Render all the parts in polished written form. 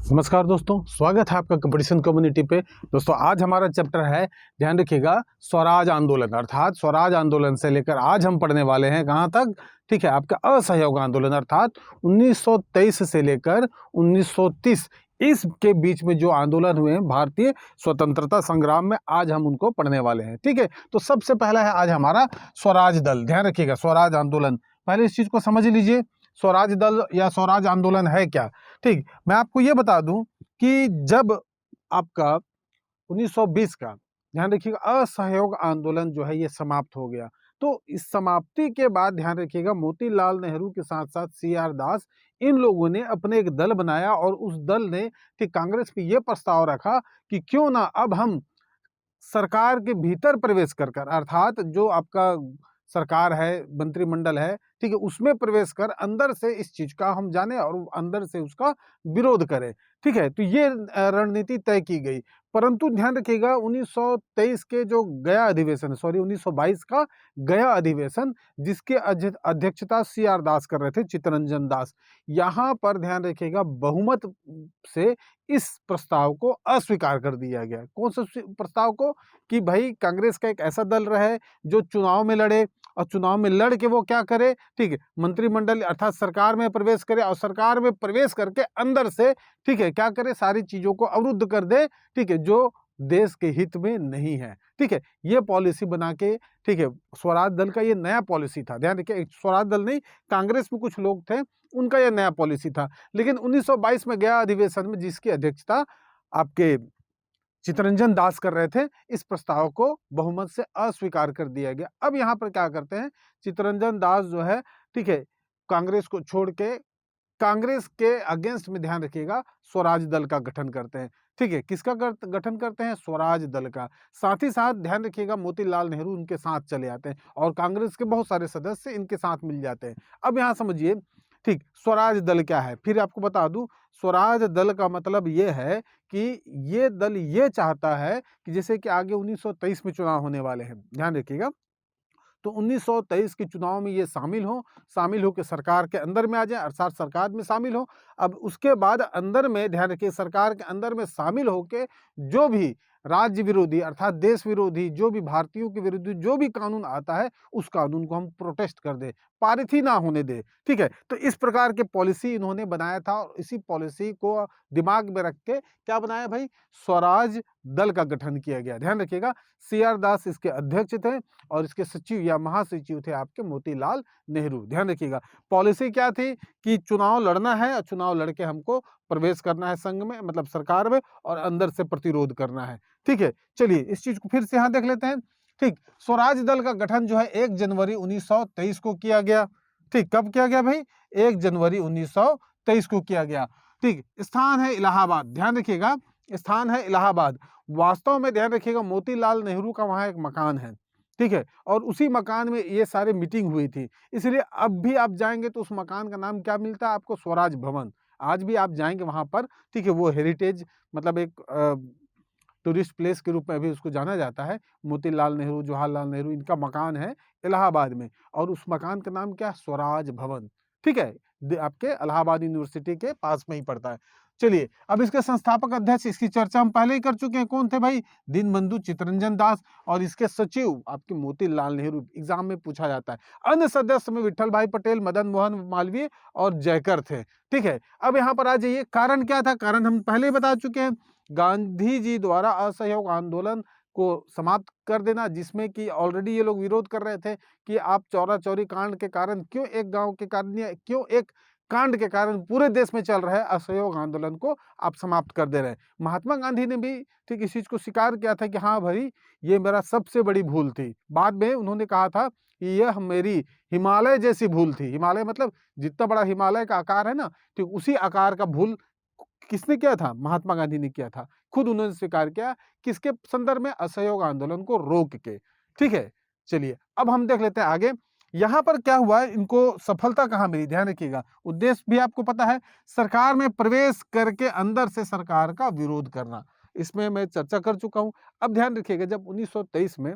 नमस्कार दोस्तों, स्वागत है आपका कंपटीशन कम्युनिटी पे। दोस्तों आज हमारा चैप्टर है, ध्यान रखिएगा, स्वराज आंदोलन। अर्थात स्वराज आंदोलन से लेकर आज हम पढ़ने वाले हैं कहाँ तक, ठीक है, आपका असहयोग आंदोलन अर्थात 1923 से लेकर 1930 इसके बीच में जो आंदोलन हुए हैं भारतीय स्वतंत्रता संग्राम में, आज हम उनको पढ़ने वाले हैं। ठीक है, तो सबसे पहला है आज हमारा स्वराज दल। ध्यान रखिएगा, स्वराज आंदोलन, पहले इस चीज को समझ लीजिए, स्वराज दल या स्वराज आंदोलन है क्या। ठीक, मैं आपको ये बता दूं कि जब आपका 1920 का, ध्यान रखिएगा, असहयोग आंदोलन जो है ये समाप्त हो गया, तो इस समाप्ति के बाद ध्यान रखिएगा मोतीलाल नेहरू के साथ साथ CR दास, इन लोगों ने अपने एक दल बनाया और उस दल ने ठीक कांग्रेस पे ये प्रस्ताव रखा कि क्यों ना अब हम सरकार के भीतर प्रवेश कर कर, अर्थात जो आपका सरकार है, मंत्रिमंडल है, ठीक है, उसमें प्रवेश कर अंदर से इस चीज का हम जाने और अंदर से उसका विरोध करें। ठीक है, तो ये रणनीति तय की गई। परंतु ध्यान रखिएगा 1923 के जो गया अधिवेशन, सॉरी 1922 का गया अधिवेशन, जिसके अध्यक्षता CR दास कर रहे थे, चित्तरंजन दास, यहाँ पर ध्यान रखिएगा बहुमत से इस प्रस्ताव को अस्वीकार कर दिया गया। कौन से प्रस्ताव को, कि भाई कांग्रेस का एक ऐसा दल रहे जो चुनाव में लड़े और चुनाव में लड़ के वो क्या करे, ठीक है, मंत्रिमंडल अर्थात सरकार में प्रवेश करे और सरकार में प्रवेश करके अंदर से, ठीक है, क्या करे, सारी चीजों को अवरुद्ध कर दे, ठीक है, जो देश के हित में नहीं है। ठीक है, ये पॉलिसी बना के, ठीक है, स्वराज दल का ये नया पॉलिसी था। ध्यान रखिए, स्वराज दल नहीं, कांग्रेस में कुछ लोग थे, उनका यह नया पॉलिसी था। लेकिन 1922 में गया अधिवेशन में जिसकी अध्यक्षता आपके चित्तरंजन दास कर रहे थे, इस प्रस्ताव को बहुमत से अस्वीकार कर दिया गया। अब यहाँ पर क्या करते हैं, चित्तरंजन दास जो है, ठीक है, कांग्रेस को छोड़ के कांग्रेस के अगेंस्ट में, ध्यान रखिएगा, स्वराज दल का गठन करते हैं। ठीक है, किसका गठन करते हैं, स्वराज दल का। साथ ही साथ ध्यान रखिएगा मोतीलाल नेहरू उनके साथ चले आते हैं और कांग्रेस के बहुत सारे सदस्य इनके साथ मिल जाते हैं। अब यहाँ समझिए, ठीक, स्वराज दल क्या है, फिर आपको बता दूं, स्वराज दल का मतलब ये है कि ये दल ये चाहता है कि जैसे कि आगे 1923 में चुनाव होने वाले हैं, ध्यान रखिएगा, तो 1923 के चुनाव में ये शामिल हो के सरकार के अंदर में आ जाए, अर्थात सरकार में शामिल हो। अब उसके बाद अंदर में, ध्यान रखिए, सरकार के अंदर में शामिल होके जो भी राज्य विरोधी अर्थात देश विरोधी, जो भी भारतीयों के विरुद्ध जो भी कानून आता है, उस कानून को हम प्रोटेस्ट कर दे, पारित ही ना होने दे। ठीक है, तो इस प्रकार के पॉलिसी इन्होंने बनाया था और इसी पॉलिसी को दिमाग में रख के क्या बनाया भाई, स्वराज दल का गठन किया गया। ध्यान रखिएगा, CR दास इसके अध्यक्ष थे और इसके सचिव या महासचिव थे आपके मोतीलाल नेहरू। ध्यान रखिएगा, पॉलिसी क्या थी कि चुनाव लड़ना है और चुनाव लड़के हमको प्रवेश करना है संघ में, मतलब सरकार में, और अंदर से प्रतिरोध करना है। ठीक है, चलिए इस चीज को फिर से यहाँ देख लेते हैं। ठीक, स्वराज दल का गठन जो है 1 जनवरी 1923 को किया गया। ठीक, कब किया गया भाई, 1 जनवरी 1923 को किया गया। ठीक, स्थान है इलाहाबाद, ध्यान रखिएगा, स्थान है इलाहाबाद। वास्तव में ध्यान रखिएगा मोतीलाल नेहरू का वहां एक मकान है, ठीक है, और उसी मकान में ये सारे मीटिंग हुई थी, इसलिए अब भी आप जाएंगे तो उस मकान का नाम क्या मिलता है आपको, स्वराज भवन। आज भी आप जाएंगे वहां पर, ठीक है, वो हेरिटेज, मतलब एक टूरिस्ट प्लेस के रूप में भी उसको जाना जाता है। मोतीलाल नेहरू, जवाहरलाल नेहरू, इनका मकान है इलाहाबाद में और उस मकान का नाम क्या है, स्वराज भवन। ठीक है, आपके इलाहाबाद यूनिवर्सिटी के पास में ही पड़ता है। चलिए, अब इसके संस्थापक अध्यक्ष, इसकी चर्चा हम पहले ही कर चुके हैं, कौन थे भाई, दीनबंधु चित्तरंजन दास, और इसके सचिव आपके मोतीलाल नेहरू, एग्जाम में पूछा जाता है। अन्य सदस्य में विट्ठल भाई पटेल, मदन मोहन मालवीय और जयकर थे। ठीक है, अब यहाँ पर आ जाइए, कारण क्या था, कारण हम पहले ही बता चुके हैं, गांधी जी द्वारा असहयोग आंदोलन को समाप्त कर देना, जिसमें कि ऑलरेडी ये लोग विरोध कर रहे थे कि आप चौरा चौरी कांड के कारण, क्यों एक गांव के कारण या क्यों एक कांड के कारण पूरे देश में चल रहे असहयोग आंदोलन को आप समाप्त कर दे रहे हैं। महात्मा गांधी ने भी ठीक इस चीज को स्वीकार किया था कि हाँ भाई, ये मेरा सबसे बड़ी भूल थी। बाद में उन्होंने कहा था कि यह मेरी हिमालय जैसी भूल थी। हिमालय मतलब जितना बड़ा हिमालय का आकार है ना, ठीक उसी आकार का भूल किसने किया था, महात्मा गांधी ने किया था। खुद उन्होंने स्वीकार किया, किसके संदर्भ में, असहयोग आंदोलन को रोक के। ठीक है, चलिए अब हम देख लेते हैं आगे, यहां पर क्या हुआ, इनको सफलता कहां मिली, ध्यान रखिएगा, उद्देश्य भी आपको पता है, सरकार में प्रवेश करके अंदर से सरकार का विरोध करना, इसमें मैं चर्चा कर चुका हूं। अब ध्यान रखिएगा, जब 1923 में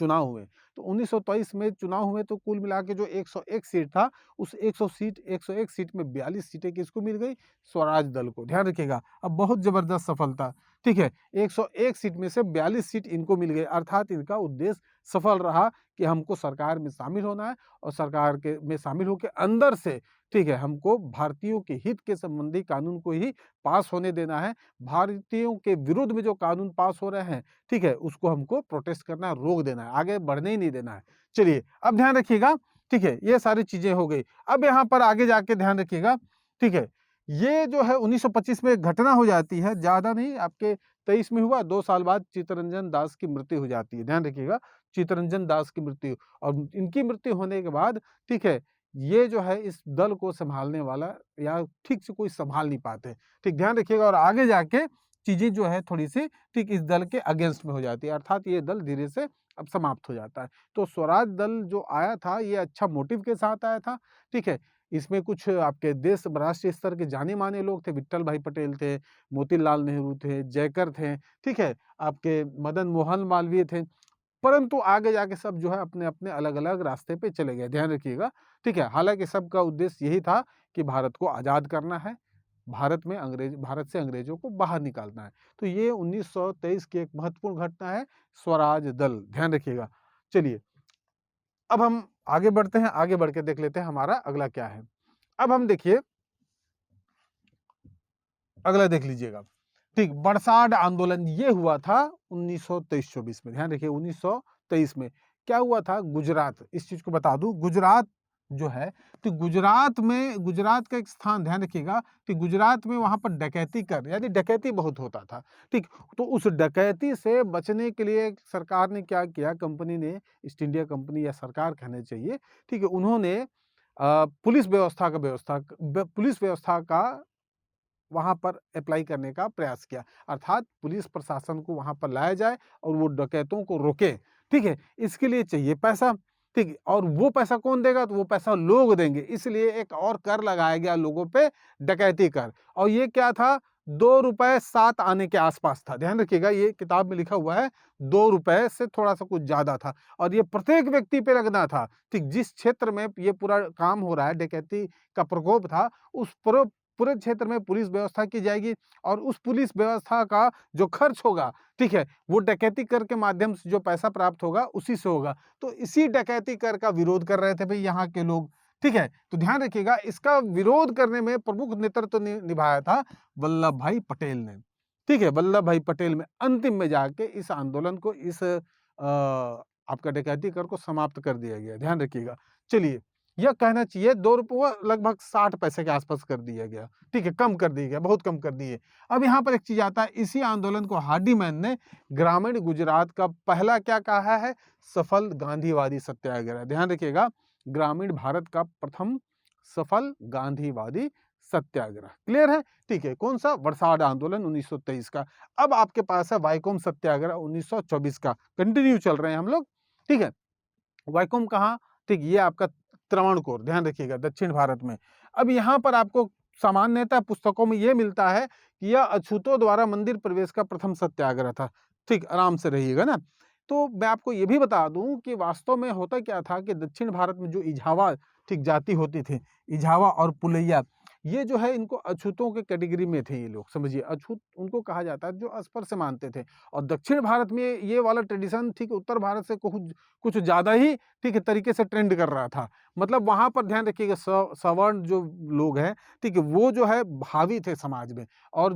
चुनाव हुए। तो 1923 में चुनाव हुए तो कुल मिला के जो 101 सीट था, उस 101 सीट में 42 सीटें किसको मिल गई? स्वराज दल को। ध्यान रखिएगा, अब बहुत जबरदस्त सफलता, ठीक है। 101 सीट में से 42 सीट इनको मिल गई, अर्थात इनका उद्देश्य सफल रहा कि हमको सरकार में शामिल होना है और सरकार के में शामिल होकर अंदर से, ठीक है, हमको भारतीयों के हित के संबंधी कानून को ही पास होने देना है। भारतीयों के विरुद्ध में जो कानून पास हो रहे हैं, ठीक है, उसको हमको प्रोटेस्ट करना है, रोक देना है, आगे बढ़ने ही नहीं देना है। चलिए अब ध्यान रखिएगा, ठीक है, ये सारी चीजें हो गई। अब यहाँ पर आगे जाके ध्यान रखिएगा, ठीक है, ये जो है 1925 में एक घटना हो जाती है, ज्यादा नहीं, आपके 23 में हुआ, 2 साल बाद चित्तरंजन दास की मृत्यु हो जाती है। ध्यान रखिएगा, चित्तरंजन दास की मृत्यु, और इनकी मृत्यु होने के बाद, ठीक है, ये जो है इस दल को संभालने वाला या ठीक से कोई संभाल नहीं पाते, ठीक, ध्यान रखिएगा। और आगे जाके चीजें जो है थोड़ी सी, ठीक, इस दल के अगेंस्ट में हो जाती है, अर्थात ये दल धीरे से अब समाप्त हो जाता है। तो स्वराज दल जो आया था, ये अच्छा मोटिव के साथ आया था, ठीक है। इसमें कुछ आपके देश राष्ट्रीय स्तर के जाने माने लोग थे, विट्ठल भाई पटेल थे, मोतीलाल नेहरू थे, जयकर थे, ठीक है, आपके मदन मोहन मालवीय थे। परंतु आगे जाके सब जो है अपने अपने अलग अलग रास्ते पे चले गए, ध्यान रखिएगा, ठीक है। हालांकि सबका उद्देश्य यही था कि भारत को आजाद करना है, भारत से अंग्रेजों को बाहर निकालना है। तो ये 1923 की एक महत्वपूर्ण घटना है, स्वराज दल, ध्यान रखिएगा। चलिए अब हम आगे बढ़ते हैं, आगे बढ़ के देख लेते हैं हमारा अगला क्या है। अब हम देखिए, अगला देख लीजिएगा, ठीक, बरसात आंदोलन ये हुआ था 1923-24 में। ध्यान रखिए 1923 में क्या हुआ था, गुजरात, इस चीज को बता दूं, गुजरात जो है, तो गुजरात का एक स्थान, ध्यान रखिएगा, कि गुजरात में वहां पर डकैती यानी डकैती बहुत होता था, ठीक। तो उस डकैती से बचने के लिए सरकार ने क्या किया, कंपनी ने, ईस्ट इंडिया कंपनी या सरकार कहना चाहिए, ठीक है, उन्होंने पुलिस व्यवस्था का वहां पर अप्लाई करने का प्रयास किया, अर्थात पुलिस प्रशासन को वहां पर लाया जाए और वो डकैतों को रोके, ठीक है। इसके लिए चाहिए पैसा, ठीक है, और वो पैसा कौन देगा, तो वो पैसा लोग देंगे, इसलिए एक और कर लगाया गया लोगों पे, डकैती कर। और ये क्या था, 2 रुपए 7 आने के आसपास था। ध्यान रखिएगा, ये किताब में लिखा हुआ है 2 रुपए से थोड़ा सा कुछ ज्यादा था, और ये प्रत्येक व्यक्ति पे लगना था, ठीक। जिस क्षेत्र में ये पूरा काम हो रहा है, डकैती का प्रकोप था, उस पूरे क्षेत्र में पुलिस व्यवस्था की जाएगी, और उस पुलिस व्यवस्था का जो खर्च होगा, ठीक है, वो डकैती कर के माध्यम से जो पैसा प्राप्त होगा उसी से होगा। तो इसी डकैती कर का विरोध कर रहे थे भाई यहाँ के लोग, ठीक है। तो ध्यान रखिएगा, इसका विरोध करने में प्रमुख नेतृत्व निभाया था वल्लभ भाई पटेल ने, ठीक है। वल्लभ भाई पटेल में अंतिम में जाके इस आंदोलन को, इस आपका डकैती कर को समाप्त कर दिया गया, ध्यान रखिएगा। चलिए, यह कहना चाहिए 2 रुपये लगभग 60 पैसे के आसपास कर दिया गया, ठीक है, कम कर दिया गया, बहुत कम कर दिए। अब यहाँ पर एक चीज आता है, इसी आंदोलन को हार्डीमैन ने ग्रामीण गुजरात का पहला क्या कहा है, सफल गांधीवादी सत्याग्रह। ध्यान रखिएगा, ग्रामीण भारत का प्रथम सफल गांधीवादी सत्याग्रह, क्लियर है, ठीक है। कौन सा, बरसात आंदोलन 1923 का। अब आपके पास है वाइकोम सत्याग्रह 1924 का, कंटिन्यू चल रहे हैं हम लोग, ठीक है। वाइकोम कहाँ, ठीक, ये आपका त्रावणकोर, ध्यान रखिएगा, दक्षिण भारत में। अब यहाँ पर आपको सामान्यतः पुस्तकों में ये मिलता है कि यह अछूतों द्वारा मंदिर प्रवेश का प्रथम सत्याग्रह था, ठीक, आराम से रहिएगा ना। तो मैं आपको ये भी बता दूं कि वास्तव में होता क्या था कि दक्षिण भारत में जो इझावा, ठीक, जाति होती थी, इझावा और पुलैया, ये जो है इनको अछूतों के कैटेगरी में थे ये लोग, समझिए, अछूत उनको कहा जाता है जो अस्पर्श मानते थे। और दक्षिण भारत में ये वाला ट्रेडिशन, ठीक, उत्तर भारत से कुछ कुछ ज्यादा ही, ठीक है, तरीके से ट्रेंड कर रहा था। मतलब वहां पर ध्यान रखिएगा, सवर्ण जो लोग हैं, ठीक है, वो जो है हावी थे समाज में, और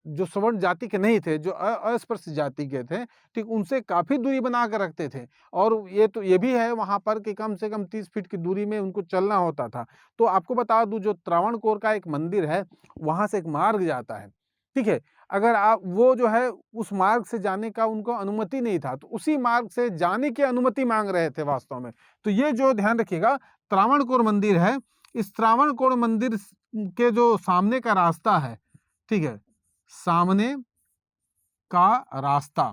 जो सवर्ण जाति के नहीं थे, जो अस्पृश्य जाति के थे, ठीक, उनसे काफी दूरी बना कर रखते थे। और ये भी है वहां पर कि कम से कम 30 फीट की दूरी में उनको चलना होता था। तो आपको बता दूं, जो त्रावणकोर का एक मंदिर है, वहां से एक मार्ग जाता है, ठीक है। अगर आप वो जो है उस मार्ग से जाने का उनको अनुमति नहीं था, तो उसी मार्ग से जाने की अनुमति मांग रहे थे वास्तव में। तो ये जो ध्यान रखिएगा, त्रावणकोर मंदिर है, इस त्रावणकोर मंदिर के जो सामने का रास्ता है, ठीक है, सामने का रास्ता,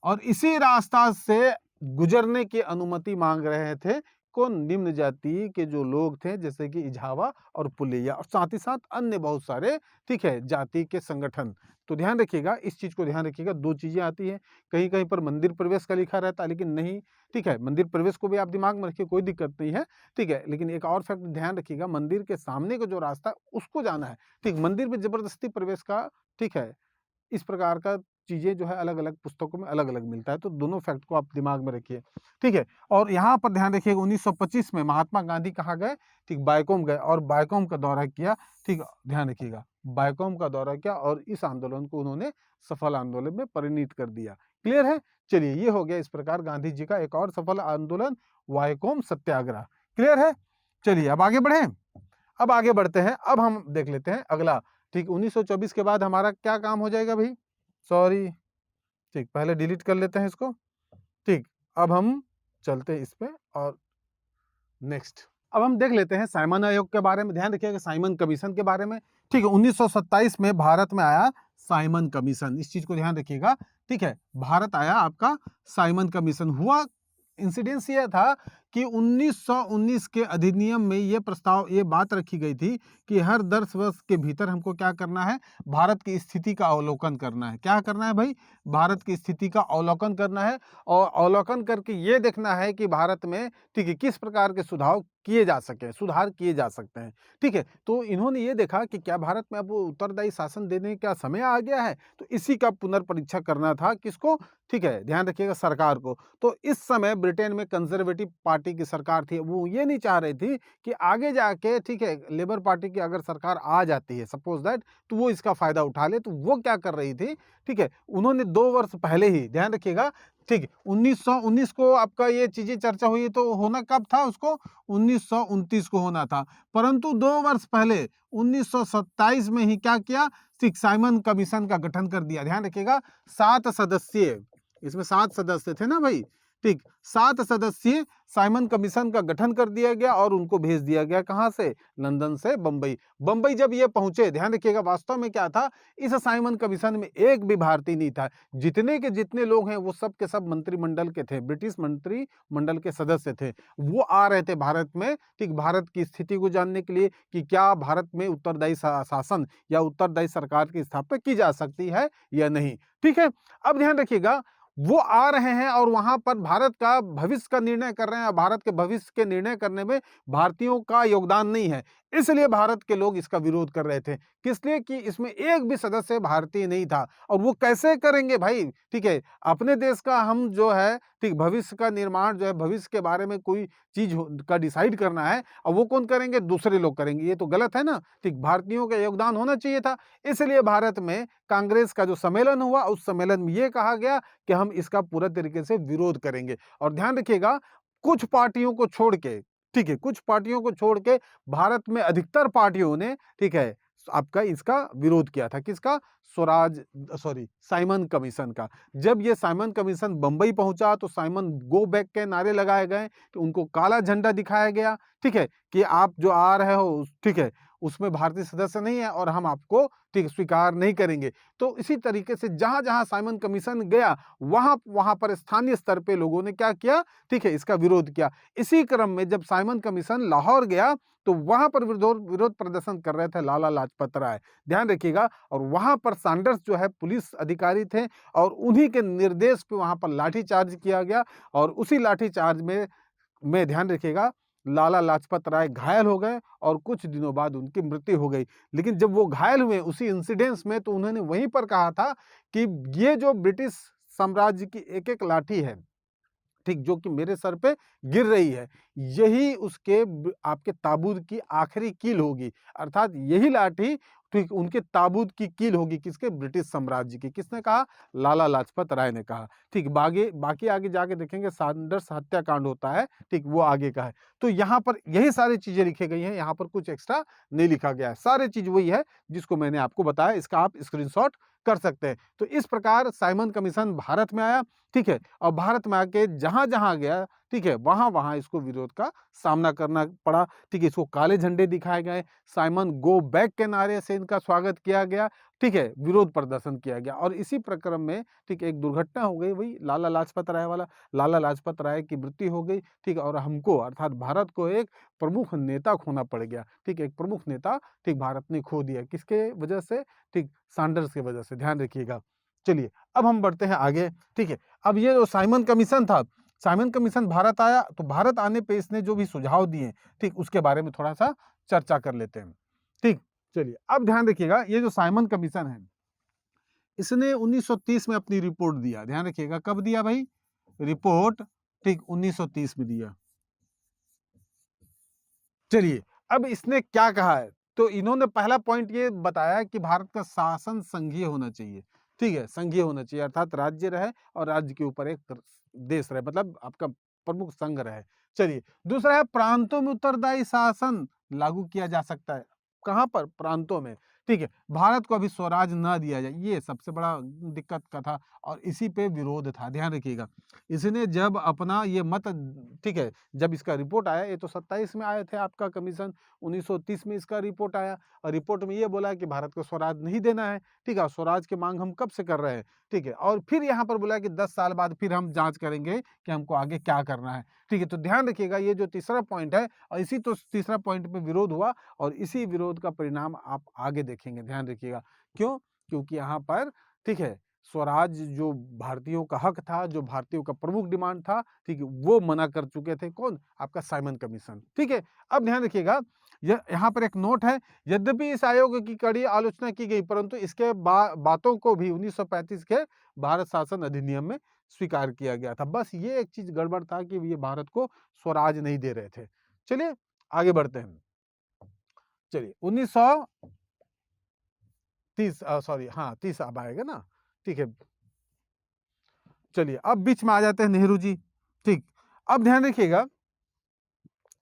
और इसी रास्ता से गुजरने की अनुमति मांग रहे थे किसको? निम्न जाति के जो लोग थे जैसे कि इझावा और पुलिया और साथ ही साथ अन्य बहुत सारे, ठीक है, जाति के संगठन। तो ध्यान रखिएगा, इस चीज को ध्यान रखिएगा, दो चीजें आती हैं, कहीं कहीं पर मंदिर प्रवेश का लिखा रहता है लेकिन नहीं, ठीक है, मंदिर प्रवेश को भी आप दिमाग में रखिए, कोई दिक्कत नहीं है, ठीक है, लेकिन एक और फैक्ट ध्यान रखिएगा, मंदिर के सामने का जो रास्ता है उसको जाना है, ठीक, मंदिर में जबरदस्ती प्रवेश का, ठीक है, इस प्रकार का चीज़ें जो है अलग-अलग पुस्तकों में अलग-अलग मिलता है, तो दोनों फैक्ट को आप दिमाग में रखिए, ठीक है। और यहाँ पर ध्यान रखिएगा 1925 में महात्मा गांधी कहाँ गए? ठीक, बायकोम गए और बायकोम का दौरा किया, ठीक, ध्यान रखिएगा, बायकोम का दौरा किया और इस आंदोलन को उन्होंने सफल आंदोलन में परिणित कर दिया। क्लियर है? चलिए, ये हो गया इस प्रकार गांधी जी का एक और सफल आंदोलन, वायकोम सत्याग्रह। क्लियर है? चलिए अब आगे बढ़ें। अब आगे बढ़ते हैं, अब हम देख लेते हैं अगला, ठीक, 1924 के बाद हमारा क्या काम हो जाएगा भाई? सॉरी, ठीक, पहले डिलीट कर लेते हैं इसको, ठीक, अब हम चलते हैं इस पे और नेक्स्ट। अब हम देख लेते हैं साइमन आयोग के बारे में, ध्यान रखिएगा साइमन कमीशन के बारे में, ठीक है, 1927 में भारत में आया साइमन कमीशन, इस चीज को ध्यान रखिएगा, ठीक है, भारत आया आपका साइमन कमीशन। हुआ इंसिडेंस ये था कि 1919 के अधिनियम में ये प्रस्ताव, ये बात रखी गई थी कि हर 10 वर्ष के भीतर हमको क्या करना है? भारत की स्थिति का अवलोकन करना है। क्या करना है भाई? भारत की स्थिति का अवलोकन करना है और अवलोकन करके ये देखना है कि भारत में, ठीक है, किस प्रकार के सुधार किए जा सकते हैं, ठीक है। तो इन्होंने ये देखा कि क्या भारत में अब उत्तरदायी शासन देने का समय आ गया है, तो इसी का पुनर्परीक्षा करना था, किसको? ठीक है, ध्यान रखिएगा, सरकार को। तो इस समय ब्रिटेन में कंजर्वेटिव पार्टी की सरकार थी, वो ये नहीं चाह रही थी कि आगे जाके, ठीक है, लेबर पार्टी की अगर सरकार आ जाती है सपोज दैट, तो वो इसका फायदा उठा ले। तो वो क्या कर रही थी, ठीक है, उन्होंने 2 वर्ष पहले ही, ध्यान रखिएगा, ठीक, 1919 को आपका ये चीजें चर्चा हुई, तो होना कब था उसको? 1929 को होना था, परंतु 2 वर्ष पहले 1927 में ही क्या किया? ठीक, साइमन कमीशन का गठन कर दिया। ध्यान रखिएगा, 7 सदस्यीय, इसमें 7 सदस्य थे ना भाई, ठीक, 7 सदस्यीय साइमन कमीशन का गठन कर दिया गया और उनको भेज दिया गया कहां से? लंदन से बंबई। बंबई जब ये पहुंचे, ध्यान रखिएगा, वास्तव में क्या था, इस साइमन कमीशन में एक भी भारतीय नहीं था, जितने के जितने लोग हैं वो सब के सब मंत्रिमंडल के थे, ब्रिटिश मंत्रिमंडल के सदस्य थे। वो आ रहे थे भारत में, ठीक, भारत की स्थिति को जानने के लिए कि क्या भारत में उत्तरदायी शासन या उत्तरदायी सरकार की स्थापना की जा सकती है या नहीं, ठीक है। अब ध्यान रखिएगा, वो आ रहे हैं और वहां पर भारत का भविष्य का निर्णय कर रहे हैं, भारत के भविष्य के निर्णय करने में भारतीयों का योगदान नहीं है, इसलिए भारत के लोग इसका विरोध कर रहे थे। किस लिए? कि इसमें एक भी सदस्य भारतीय नहीं था। और वो कैसे करेंगे भाई, ठीक है, अपने देश का हम जो है, ठीक, भविष्य का निर्माण जो है, भविष्य के बारे में कोई चीज का डिसाइड करना है, और वो कौन करेंगे? दूसरे लोग करेंगे, ये तो गलत है ना, ठीक, भारतीयों का योगदान होना चाहिए था। इसलिए भारत में कांग्रेस का जो सम्मेलन हुआ, उस सम्मेलन में ये कहा गया कि हम इसका पूरा तरीके से विरोध करेंगे। और ध्यान रखिएगा, कुछ पार्टियों को छोड़ के, ठीक है, कुछ पार्टियों को छोड़ के भारत में अधिकतर पार्टियों ने, ठीक है, आपका इसका विरोध किया था। किसका? साइमन कमीशन का। जब ये साइमन कमीशन बंबई पहुंचा तो साइमन गो बैक के नारे लगाए गए, कि उनको काला झंडा दिखाया गया, ठीक है, कि आप जो आ रहे हो, ठीक है, उसमें भारतीय सदस्य नहीं है और हम आपको, ठीक, स्वीकार नहीं करेंगे। तो इसी तरीके से जहां जहां साइमन कमीशन गया, वहां वहां पर स्थानीय स्तर पे लोगों ने क्या किया, ठीक है, इसका विरोध किया। इसी क्रम में जब साइमन कमीशन लाहौर गया, तो वहां पर विरोध प्रदर्शन कर रहे थे लाला लाजपत राय, ध्यान रखिएगा। और वहां पर सैंडर्स जो है पुलिस अधिकारी थे, और उन्हीं के निर्देश पे वहां पर लाठीचार्ज किया गया, और उसी लाठीचार्ज में ध्यान रखिएगा, लाला लाजपत राय घायल हो गए और कुछ दिनों बाद उनकी मृत्यु हो गई। लेकिन जब वो घायल हुए उसी इंसिडेंस में, तो उन्होंने वहीं पर कहा था कि ये जो ब्रिटिश साम्राज्य की एक एक लाठी है, ठीक, जो कि मेरे सर पे गिर रही है, यही उसके आपके ताबूत की आखिरी कील होगी। अर्थात यही लाठी, ठीक, उनके ताबूत की कील होगी, किसके? ब्रिटिश साम्राज्य की। किसने कहा? लाला लाजपत राय ने कहा, ठीक। बाकी आगे जाके देखेंगे सैंडर्स हत्याकांड होता है, ठीक, वो आगे का है। तो यहाँ पर यही सारी चीजें लिखी गई हैं, यहाँ पर कुछ एक्स्ट्रा नहीं लिखा गया है, सारी चीज वही है जिसको मैंने आपको बताया। इसका आप स्क्रीनशॉट कर सकते हैं। तो इस प्रकार साइमन कमीशन भारत में आया, ठीक है, और भारत में आके जहां जहां गया, ठीक है, वहां वहां इसको विरोध का सामना करना पड़ा, ठीक है। इसको काले झंडे दिखाए गए, साइमन गो बैक के नारे से इनका स्वागत किया गया, ठीक है, विरोध प्रदर्शन किया गया। और इसी प्रक्रम में ठीक है, एक दुर्घटना हो गई, वही लाला लाजपत राय वाला, लाला लाजपत राय की मृत्यु हो गई। ठीक है, और हमको अर्थात भारत को एक प्रमुख नेता खोना पड़ गया। ठीक है, एक प्रमुख नेता ठीक भारत ने खो दिया, किसके वजह से? ठीक सैंडर्स की वजह से, ध्यान रखिएगा। चलिए अब हम बढ़ते हैं आगे। ठीक है, अब ये जो साइमन कमीशन था, साइमन कमीशन भारत आया, तो भारत आने पे इसने जो भी सुझाव दिए, ठीक उसके बारे में थोड़ा सा चर्चा कर लेते हैं। ठीक, चलिए अब ध्यान रखिएगा, ये जो साइमन कमीशन है, इसने 1930 में अपनी रिपोर्ट दिया। ध्यान रखिएगा, कब दिया भाई? रिपोर्ट ठीक 1930 में दिया। चलिए अब इसने क्या कहा है, तो इन्होंने पहला पॉइंट ये बताया कि भारत का शासन संघीय होना चाहिए। ठीक है, संघीय होना चाहिए, अर्थात राज्य रहे और राज्य के ऊपर एक देश रहे, मतलब आपका प्रमुख संघ रहे। चलिए, दूसरा है प्रांतों में उत्तरदायी शासन लागू किया जा सकता है। कहां पर? प्रांतों में। ठीक है, भारत को अभी स्वराज ना दिया जाए, ये सबसे बड़ा दिक्कत का था और इसी पे विरोध था। ध्यान रखिएगा, इसने जब अपना ये मत, ठीक है, जब इसका रिपोर्ट आया, ये तो 27 में आए थे आपका कमीशन, 1930 में इसका रिपोर्ट आया और रिपोर्ट में ये बोला कि भारत को स्वराज नहीं देना है। ठीक है, स्वराज की मांग हम कब से कर रहे हैं। ठीक है, और फिर यहाँ पर बोला कि 10 साल बाद फिर हम जांच करेंगे कि हमको आगे क्या करना है। ठीक है, तो ध्यान रखिएगा, ये जो तीसरा पॉइंट है, और इसी तो तीसरा पॉइंट पे विरोध हुआ और इसी विरोध का परिणाम आप आगे देखेंगे। ध्यान रखिएगा, क्यों? क्योंकि यहाँ पर ठीक है, स्वराज जो भारतीयों का हक था, जो भारतीयों का प्रमुख डिमांड था, ठीक है, वो मना कर चुके थे। कौन? आपका साइमन कमीशन। ठीक है, अब ध्यान रखिएगा, यहाँ पर एक नोट है, यद्यपि इस आयोग की कड़ी आलोचना की गई, परंतु इसके बातों को भी 1935 के भारत शासन अधिनियम में स्वीकार किया गया था। बस ये एक चीज गड़बड़ था कि ये भारत को स्वराज नहीं दे रहे थे। चलिए आगे बढ़ते हैं। चलिए 1930 सॉरी, हाँ 30 अब आएगा ना। ठीक है, चलिए अब बीच में आ जाते हैं नेहरू जी। ठीक, अब ध्यान रखिएगा,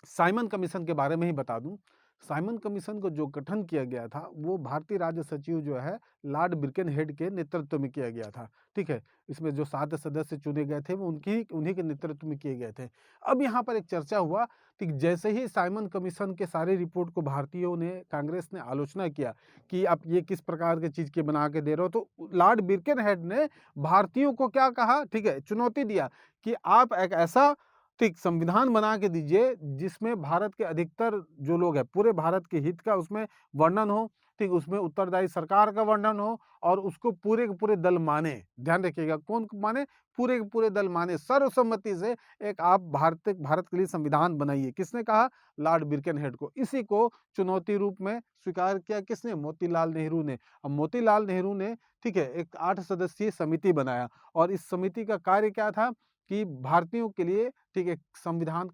साइमन कमीशन के बारे में ही बता दूं। साइमन कमीशन को जो गठन किया गया था, वो भारतीय राज्य सचिव जो है लॉर्ड बिरकेनहेड के नेतृत्व में किया गया था। ठीक है, इसमें जो 7 सदस्य चुने गए थे वो उन्हीं के नेतृत्व में किए गए थे। अब यहाँ पर एक चर्चा हुआ कि जैसे ही साइमन कमीशन के सारे रिपोर्ट को भारतीयों ने, कांग्रेस ने आलोचना किया कि आप ये किस प्रकार के चीज के बना के दे रहे हो, तो लॉर्ड बिरकेनहेड ने भारतीयों को क्या कहा? ठीक है, चुनौती दिया कि आप एक ऐसा ठीक संविधान बना के दीजिए जिसमें भारत के अधिकतर जो लोग हैं, पूरे भारत के हित का उसमें वर्णन हो। ठीक, उसमें उत्तरदायी सरकार का वर्णन हो और उसको पूरे के पूरे दल माने। ध्यान रखिएगा, कौन माने? पूरे के पूरे दल माने, सर्वसम्मति से एक आप भारत के लिए संविधान बनाइए। किसने कहा? लॉर्ड बिरकेनहेड को। इसी को चुनौती रूप में स्वीकार किया किसने? मोतीलाल नेहरू ने। अब मोतीलाल नेहरू ने ठीक है, एक 8 सदस्यीय समिति बनाया और इस समिति का कार्य क्या था कि भारतीयों के लिए ठीक है संविधान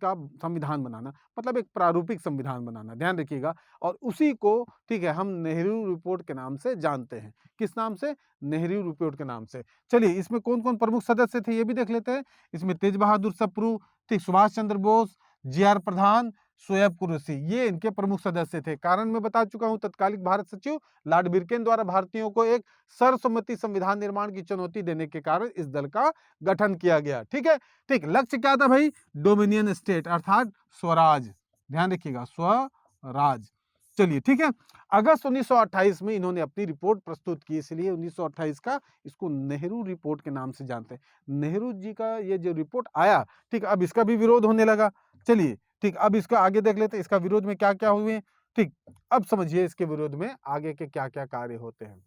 बनाना, मतलब एक प्रारूपिक संविधान बनाना। ध्यान रखिएगा, और उसी को ठीक है हम नेहरू रिपोर्ट के नाम से जानते हैं। किस नाम से? नेहरू रिपोर्ट के नाम से। चलिए इसमें कौन कौन प्रमुख सदस्य थे ये भी देख लेते हैं। इसमें तेज बहादुर सप्रू, ठीक सुभाष चंद्र बोस, जी.आर. प्रधान, शोएब कुरैशी, ये इनके प्रमुख सदस्य थे। कारण मैं बता चुका हूं, तत्कालिक भारत सचिव लॉर्ड बिरकेन द्वारा भारतीयों को एक सर्वसम्मति संविधान निर्माण की चुनौती देने के कारण इस दल का गठन किया गया। ठीक है, ठीक, लक्ष्य क्या था भाई? डोमिनियन स्टेट, अर्थात स्वराज। ध्यान रखिएगा, स्वराज। चलिए ठीक है, अगस्त 1928 में इन्होंने अपनी रिपोर्ट प्रस्तुत की, इसलिए 1928 का इसको नेहरू रिपोर्ट के नाम से जानते हैं। नेहरू जी का ये जो रिपोर्ट आया, ठीक, अब इसका भी विरोध होने लगा। चलिए ठीक, अब इसका आगे देख लेते हैं, इसका विरोध में क्या क्या हुए। ठीक, अब समझिए इसके विरोध में आगे के क्या क्या कार्य होते हैं।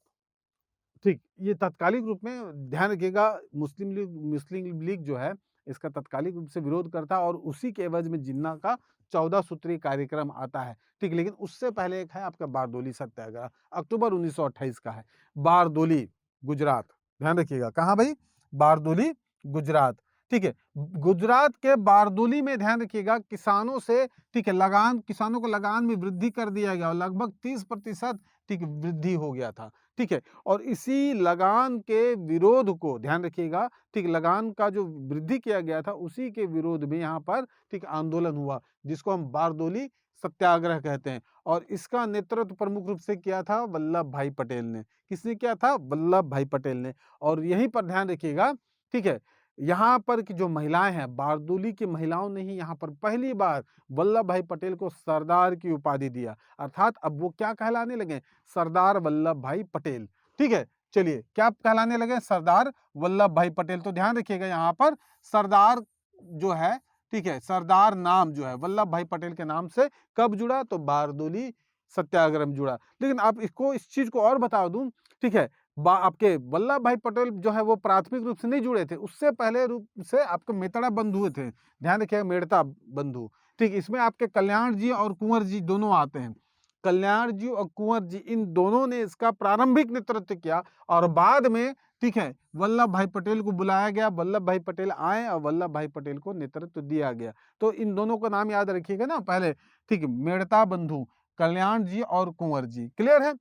ठीक, ये तात्कालिक रूप में ध्यान रखिएगा, मुस्लिम लीग जो है इसका तात्कालिक रूप से विरोध करता है और उसी के एवज में जिन्ना का 14 सूत्रीय कार्यक्रम आता है। ठीक, लेकिन उससे पहले एक है आपका बारदोली सत्याग्रह, अक्टूबर 1928 का है। बारदोली, गुजरात। ध्यान रखिएगा, कहाँ भाई? बारदोली, गुजरात। ठीक है, गुजरात के बारदोली में ध्यान रखिएगा, किसानों से ठीक है किसानों को लगान में वृद्धि कर दिया गया और लगभग 30% ठीक वृद्धि हो गया था। ठीक है, और इसी लगान के विरोध को ध्यान रखिएगा, ठीक लगान का जो वृद्धि किया गया था उसी के विरोध में यहाँ पर ठीक आंदोलन हुआ, जिसको हम बारदोली सत्याग्रह कहते हैं। और इसका नेतृत्व प्रमुख रूप से किया था वल्लभ भाई पटेल ने। किसने किया था? वल्लभ भाई पटेल ने। और यहीं पर ध्यान रखिएगा, ठीक है, यहाँ पर की जो महिलाएं हैं, बारदोली की महिलाओं ने ही यहाँ पर पहली बार वल्लभ भाई पटेल को सरदार की उपाधि दिया, अर्थात अब वो क्या कहलाने लगे? सरदार वल्लभ भाई पटेल। ठीक है, चलिए क्या कहलाने लगे? सरदार वल्लभ भाई पटेल। तो ध्यान रखिएगा यहाँ पर सरदार जो है, ठीक है, सरदार नाम जो है वल्लभ भाई पटेल के नाम से कब जुड़ा? तो बारदोली सत्याग्रह में जुड़ा। लेकिन आप इसको इस चीज को और बता दूं, ठीक है, आपके वल्लभ भाई पटेल जो है वो प्राथमिक रूप से नहीं जुड़े थे, उससे पहले रूप से आपके मेड़ता बंधु थे। ध्यान रखिएगा, मेड़ता बंधु। ठीक, इसमें आपके कल्याण जी और कुंवर जी दोनों आते हैं। कल्याण जी और कुंवर जी, इन दोनों ने इसका प्रारंभिक नेतृत्व किया और बाद में, ठीक है, वल्लभ भाई पटेल को बुलाया गया, वल्लभ भाई पटेल आए और वल्लभ भाई पटेल को नेतृत्व दिया गया। तो इन दोनों का नाम याद रखिएगा ना पहले, ठीक है, मेड़ता बंधु, कल्याण जी और कुंवर जी। क्लियर है?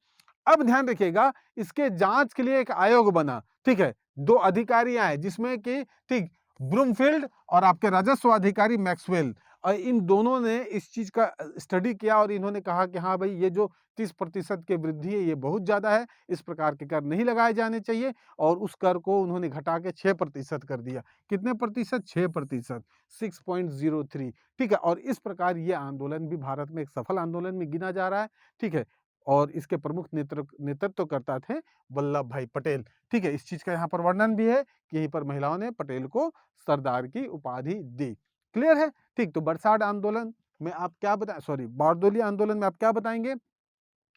अब ध्यान रखिएगा, इसके जांच के लिए एक आयोग बना, ठीक है, 2 अधिकारी आए जिसमें कि, ठीक, ब्रूमफील्ड और आपके राजस्व अधिकारी मैक्सवेल, और इन दोनों ने इस चीज का स्टडी किया और इन्होंने कहा कि हाँ भाई, ये जो 30% की वृद्धि है ये बहुत ज्यादा है, इस प्रकार के कर नहीं लगाए जाने चाहिए, और उस कर को उन्होंने घटा के 6% कर दिया। कितने प्रतिशत? 6%, 6.03। ठीक है, और इस प्रकार ये आंदोलन भी भारत में एक सफल आंदोलन में गिना जा रहा है। ठीक है, और इसके प्रमुख नेतृत्वकर्ता थे वल्लभ भाई पटेल। ठीक है, इस चीज का यहाँ पर वर्णन भी है कि यहीं पर महिलाओं ने पटेल को सरदार की उपाधि दी। क्लियर है? ठीक, तो बरसात आंदोलन में आप क्या बताएं, सॉरी, बारदोली आंदोलन में आप क्या बताएंगे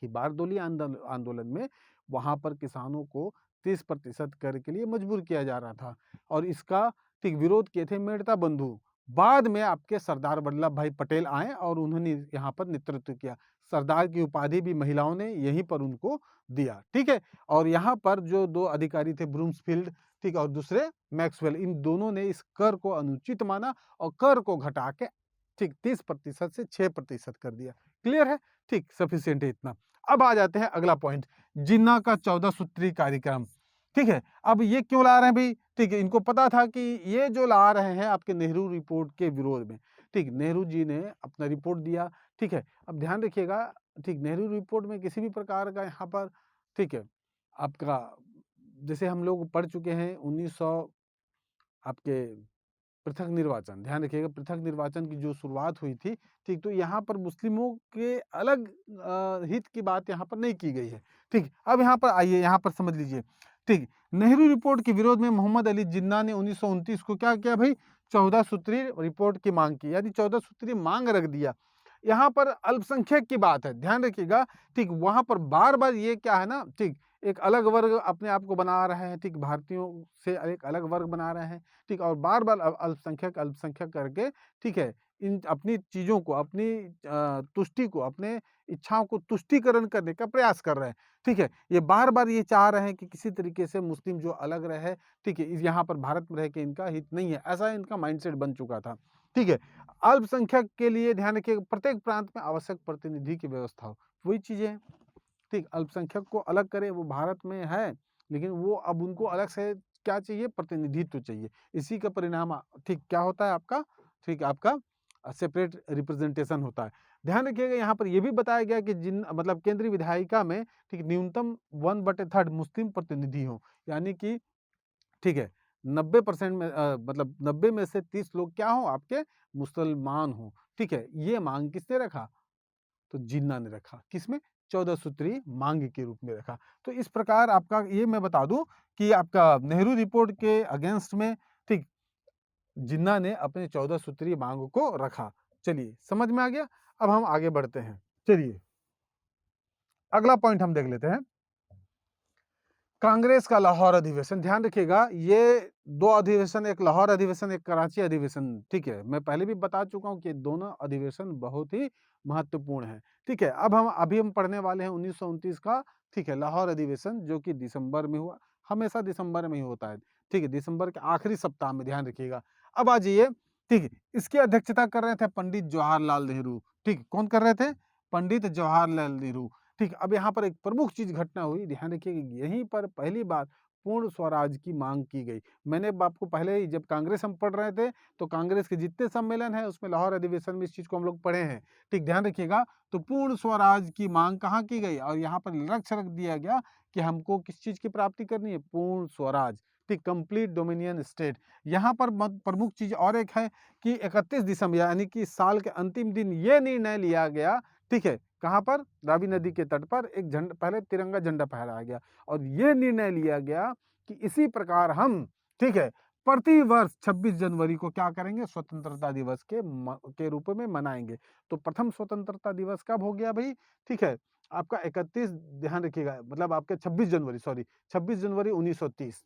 कि बारदोली आंदोलन में वहां पर किसानों को 30% कर के लिए मजबूर किया जा रहा था और इसका, ठीक, विरोध किए थे मेड़ता बंधु। बाद में आपके सरदार वल्लभ भाई पटेल आए और उन्होंने यहाँ पर नेतृत्व किया। सरदार की उपाधि भी महिलाओं ने यहीं पर उनको दिया। ठीक है, और यहाँ पर जो 2 अधिकारी थे, ब्रूमफील्ड, ठीक, और दूसरे मैक्सवेल, इन दोनों ने इस कर को अनुचित माना और कर को घटा के, ठीक, 30% से 6% कर दिया। क्लियर है? ठीक, सफिशिएंट है इतना। अब आ जाते हैं अगला पॉइंट, जिन्ना का 14 सूत्री कार्यक्रम। ठीक है, अब ये क्यों ला रहे हैं भाई? ठीक है, इनको पता था कि ये जो ला रहे हैं आपके नेहरू रिपोर्ट के विरोध में। ठीक, नेहरू जी ने अपना रिपोर्ट दिया। ठीक है, अब ध्यान रखिएगा, ठीक, नेहरू रिपोर्ट में किसी भी प्रकार का यहाँ पर, ठीक है, आपका, जैसे हम लोग पढ़ चुके हैं 1900 आपके पृथक निर्वाचन, ध्यान रखिएगा, पृथक निर्वाचन की जो शुरुआत हुई थी, ठीक, तो यहाँ पर मुस्लिमों के अलग हित की बात यहाँ पर नहीं की गई है। ठीक, अब यहाँ पर आइए, यहाँ पर समझ लीजिए। ठीक, नेहरू रिपोर्ट के विरोध में मोहम्मद अली जिन्ना ने 1929 को क्या किया भाई? 14 सूत्री रिपोर्ट की मांग की, यानी 14 सूत्री मांग रख दिया। यहाँ पर अल्पसंख्यक की बात है, ध्यान रखिएगा। ठीक, वहां पर बार बार ये क्या है ना, ठीक, एक अलग वर्ग अपने आप को बना रहे हैं, ठीक, भारतीयों से एक अलग वर्ग बना रहे हैं। ठीक, और बार बार अल्पसंख्यक अल्पसंख्यक करके, ठीक है, इन अपनी चीजों को, अपनी तुष्टि को, अपने इच्छाओं को तुष्टिकरण करने का प्रयास कर रहे हैं। ठीक है, ये बार बार ये चाह रहे हैं कि किसी तरीके से मुस्लिम जो अलग रहे, ठीक है, यहाँ पर भारत में रह के इनका हित नहीं है, ऐसा इनका माइंडसेट बन चुका था। ठीक है, अल्पसंख्यक के लिए ध्यान रखिए, प्रत्येक प्रांत में आवश्यक प्रतिनिधि की व्यवस्था हो, वही चीजें हैं। ठीक, अल्पसंख्यक को अलग करे, वो भारत में है, लेकिन वो अब उनको अलग से क्या चाहिए? प्रतिनिधित्व चाहिए। इसी का परिणाम, ठीक, क्या होता है आपका? ठीक, आपका सेपरेट रिप्रेजेंटेशन होता है। ध्यान रखिएगा, यहाँ पर यह भी बताया गया कि जिन, मतलब केंद्रीय विधायिका में, ठीक, न्यूनतम 1/3 मुस्लिम प्रतिनिधि हो, यानी कि, ठीक है, 90% में, मतलब 90 में से 30 लोग क्या हो? आपके मुसलमान हो। ठीक है, ये मांग किसने रखा? तो जिन्ना ने रखा। किसमें? 14 सूत्री मांग के रूप में रखा। तो इस प्रकार आपका, ये मैं बता दूं कि आपका नेहरू रिपोर्ट के अगेंस्ट में, ठीक, जिन्ना ने अपने 14 सूत्री मांग को रखा। चलिए, समझ में आ गया? अब हम आगे बढ़ते हैं। चलिए, अगला पॉइंट हम देख लेते हैं, कांग्रेस का लाहौर अधिवेशन। ध्यान रखिएगा, ये 2 अधिवेशन, एक लाहौर अधिवेशन, एक कराची अधिवेशन। ठीक है, मैं पहले भी बता चुका हूं कि दोनों अधिवेशन बहुत ही महत्वपूर्ण है। ठीक है, अब हम पढ़ने वाले हैं 1929 का, ठीक है, लाहौर अधिवेशन, जो कि दिसंबर में हुआ। हमेशा दिसंबर में ही होता है। ठीक है, दिसंबर के आखिरी सप्ताह में, ध्यान रखिएगा। अब आ जाइए, ठीक है, इसकी अध्यक्षता कर रहे थे पंडित जवाहरलाल नेहरू। ठीक, कौन कर रहे थे? पंडित जवाहरलाल नेहरू। ठीक, अब यहाँ पर एक प्रमुख चीज घटना हुई, ध्यान रखिएगा, यहीं पर पहली बार पूर्ण स्वराज की मांग की गई। मैंने आपको पहले ही, जब कांग्रेस हम पढ़ रहे थे, तो कांग्रेस के जितने सम्मेलन है उसमें लाहौर अधिवेशन में इस चीज को हम लोग पढ़े हैं। ठीक, ध्यान रखिएगा, तो पूर्ण स्वराज की मांग कहाँ की गई? और यहाँ पर लक्ष्य रख दिया गया कि हमको किस चीज की प्राप्ति करनी है? पूर्ण स्वराज। ठीक, कंप्लीट डोमिनियन स्टेट। यहाँ पर प्रमुख चीज और एक है कि 31 दिसंबर, यानी कि साल के अंतिम दिन, ये निर्णय लिया गया, ठीक है, कहाँ पर? रावी नदी के तट पर एक झंडा, पहले तिरंगा झंडा फहराया गया और ये निर्णय लिया गया कि इसी प्रकार हम, ठीक है, प्रति वर्ष 26 जनवरी को क्या करेंगे? स्वतंत्रता दिवस के रूप में मनाएंगे। तो प्रथम स्वतंत्रता दिवस कब हो गया भाई? ठीक है, आपका 31, ध्यान रखिएगा, मतलब आपके 26 जनवरी, सॉरी 26 जनवरी 1930,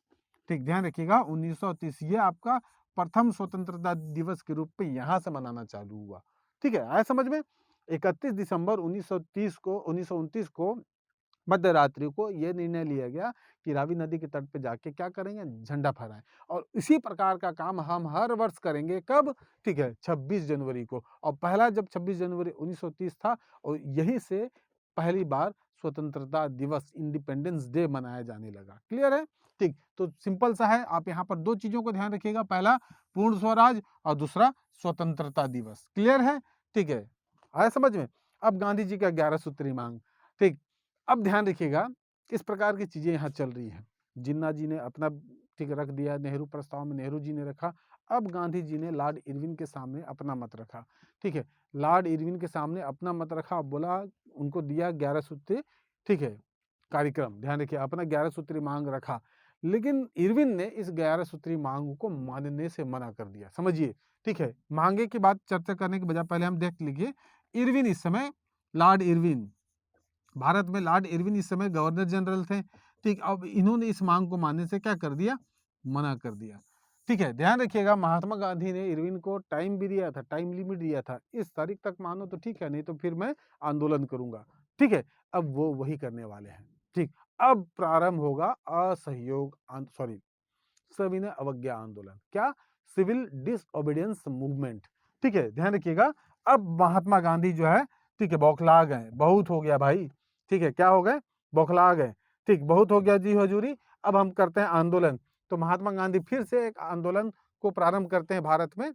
ठीक, ध्यान रखिएगा 1930, ये आपका प्रथम स्वतंत्रता दिवस के रूप में यहां से मनाना चालू हुआ। ठीक है, आया समझ में? 31 दिसंबर 1929 को मध्य रात्रि को यह निर्णय लिया गया कि रावी नदी के तट पे जाके क्या करेंगे? झंडा फहराएं। और इसी प्रकार का काम हम हर वर्ष करेंगे। कब? ठीक है, 26 जनवरी को। और पहला जब 26 जनवरी 1930 था और यहीं से पहली बार स्वतंत्रता दिवस, इंडिपेंडेंस डे मनाया जाने लगा। क्लियर है? ठीक, तो सिंपल सा है। आप यहाँ पर दो चीजों को ध्यान रखिएगा, पहला पूर्ण स्वराज और दूसरा स्वतंत्रता दिवस। क्लियर है? ठीक है, आया समझ में? अब गांधी जी का 11 सूत्री मांग। ठीक, अब ध्यान रखिएगा, इस प्रकार की चीजें यहाँ चल रही हैं। जिन्ना जी ने अपना ठीक रख दिया, नेहरू प्रस्ताव में नेहरू जी ने रखा। अब गांधी जी ने लॉर्ड इरविन के सामने अपना मत रखा। ठीक है, लॉर्ड इरविन के सामने अपना मत रखा, बोला, उनको दिया 11 सूत्री, ठीक है, कार्यक्रम। ध्यान रखिए, अपना 11 सूत्री मांग रखा, लेकिन इरविन ने इस 11 सूत्री मांग को मानने से मना कर दिया। समझिए, ठीक है, मांगे की बात चर्चा करने के बजाय पहले हम देख लीजिए, इरविन इस समय, लॉर्ड इरविन, भारत में लॉर्ड इरविन इस समय गवर्नर जनरल थे। ठीक, अब इन्होंने इस मांग को मानने से क्या कर दिया? मना कर दिया। ठीक है, ध्यान रखिएगा, महात्मा गांधी ने इरविन को टाइम भी दिया था, टाइम लिमिट दिया था, इस तारीख तक मानो तो ठीक है, नहीं तो फिर मैं आंदोलन करूंगा। ठीक है, अब वो वही करने वाले हैं। ठीक, अब प्रारंभ होगा असहयोग, सॉरी, सविनय अवज्ञा आंदोलन। क्या? Civil disobedience movement. ठीक है, ध्यान रखिएगा, अब महात्मा गांधी जो है, ठीक है, बौखला गए, बहुत हो गया भाई। ठीक है, क्या हो गए? बौखला गए। ठीक, बहुत हो गया जी हजूरी, अब हम करते हैं आंदोलन। तो महात्मा गांधी फिर से एक आंदोलन को प्रारंभ करते हैं भारत में।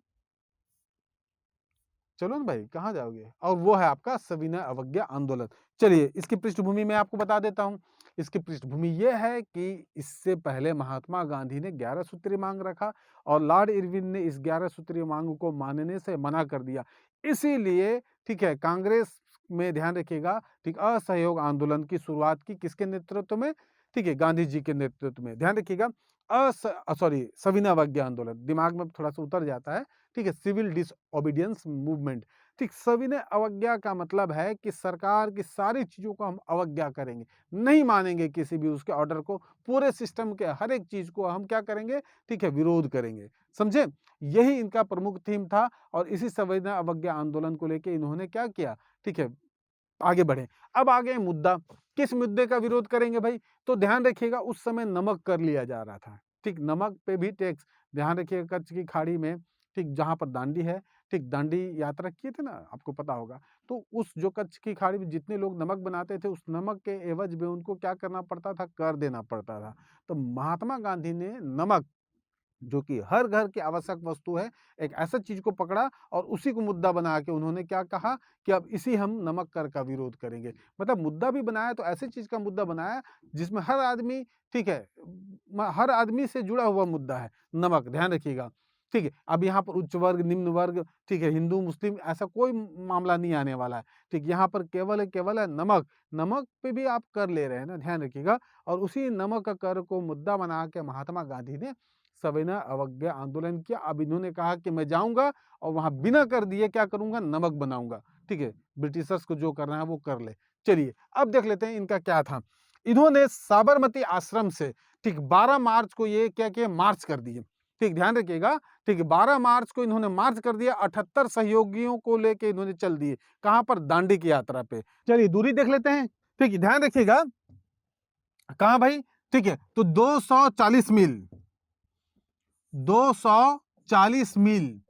चलो ना भाई, कहाँ जाओगे? और वो है आपका सविनय अवज्ञा आंदोलन। चलिए, इसकी पृष्ठभूमि मैं आपको बता देता हूँ। इसकी पृष्ठभूमि ये है कि इससे पहले महात्मा गांधी ने 11 सूत्री मांग रखा और लॉर्ड इरविन ने इस 11 सूत्री मांग को मानने से मना कर दिया। इसीलिए, ठीक है, कांग्रेस में, ध्यान रखिएगा, ठीक, असहयोग आंदोलन की शुरुआत की किसके नेतृत्व में? ठीक है, गांधी जी के नेतृत्व में। ध्यान रखिएगा, सविनय अवज्ञा आंदोलन, दिमाग में थोड़ा सा उतर जाता है। ठीक है, सिविल डिसओबीडियंस मूवमेंट। ठीक, सविनय अवज्ञा का मतलब है कि सरकार की सारी चीजों को हम अवज्ञा करेंगे, नहीं मानेंगे किसी भी उसके ऑर्डर को, पूरे सिस्टम के हर एक चीज को हम क्या करेंगे? ठीक है, विरोध करेंगे। समझे? यही इनका प्रमुख थीम था और इसी सविनय अवज्ञा आंदोलन को लेकर इन्होंने क्या किया? ठीक है, आगे बढ़े। अब आगे मुद्दा, किस मुद्दे का विरोध करेंगे भाई? तो ध्यान रखिएगा, उस समय नमक कर लिया जा रहा था। ठीक, नमक पे भी टैक्स। ध्यान रखिएगा, कच्छ की खाड़ी में, ठीक, जहां पर दांडी है, ठीक, दांडी यात्रा किए थे ना, आपको पता होगा। तो उस जो कच्छ की खाड़ी में जितने लोग नमक बनाते थे, उस नमक के एवज में उनको क्या करना पड़ता था? कर देना पड़ता था। तो महात्मा गांधी ने नमक, जो कि हर घर की आवश्यक वस्तु है, एक ऐसा चीज को पकड़ा और उसी को मुद्दा बना के उन्होंने क्या कहा कि अब इसी हम नमक कर का विरोध करेंगे। मतलब मुद्दा भी बनाया तो ऐसी चीज का मुद्दा बनाया जिसमें हर आदमी, ठीक है, हर आदमी से जुड़ा हुआ मुद्दा है, नमक। ध्यान रखिएगा, ठीक है, अब यहाँ पर उच्च वर्ग, निम्न वर्ग, ठीक है, हिंदू मुस्लिम, ऐसा कोई मामला नहीं आने वाला है। ठीक, यहाँ पर केवल है नमक। नमक पे भी आप कर ले रहे हैं ना, ध्यान रखिएगा। और उसी नमक का कर को मुद्दा बना के महात्मा गांधी ने सविनय अवज्ञा आंदोलन किया। अब इन्होंने कहा कि मैं जाऊंगा और वहां बिना कर दिए क्या करूंगा? नमक बनाऊंगा। ठीक है, ब्रिटिशर्स को जो करना है वो कर ले। चलिए, अब देख लेते हैं इनका क्या था। इन्होंने साबरमती आश्रम से, ठीक, 12 मार्च को ये क्या किया? मार्च कर दिए। ठीक, ध्यान रखिएगा, ठीक, 12 मार्च को इन्होंने मार्च कर दिया। 78 सहयोगियों को लेके इन्होंने चल दिए। कहां पर? दांडी की यात्रा पे। चलिए, दूरी देख लेते हैं। ठीक है, ध्यान रखिएगा, कहां भाई? ठीक है, तो 240 मील, 240 मील,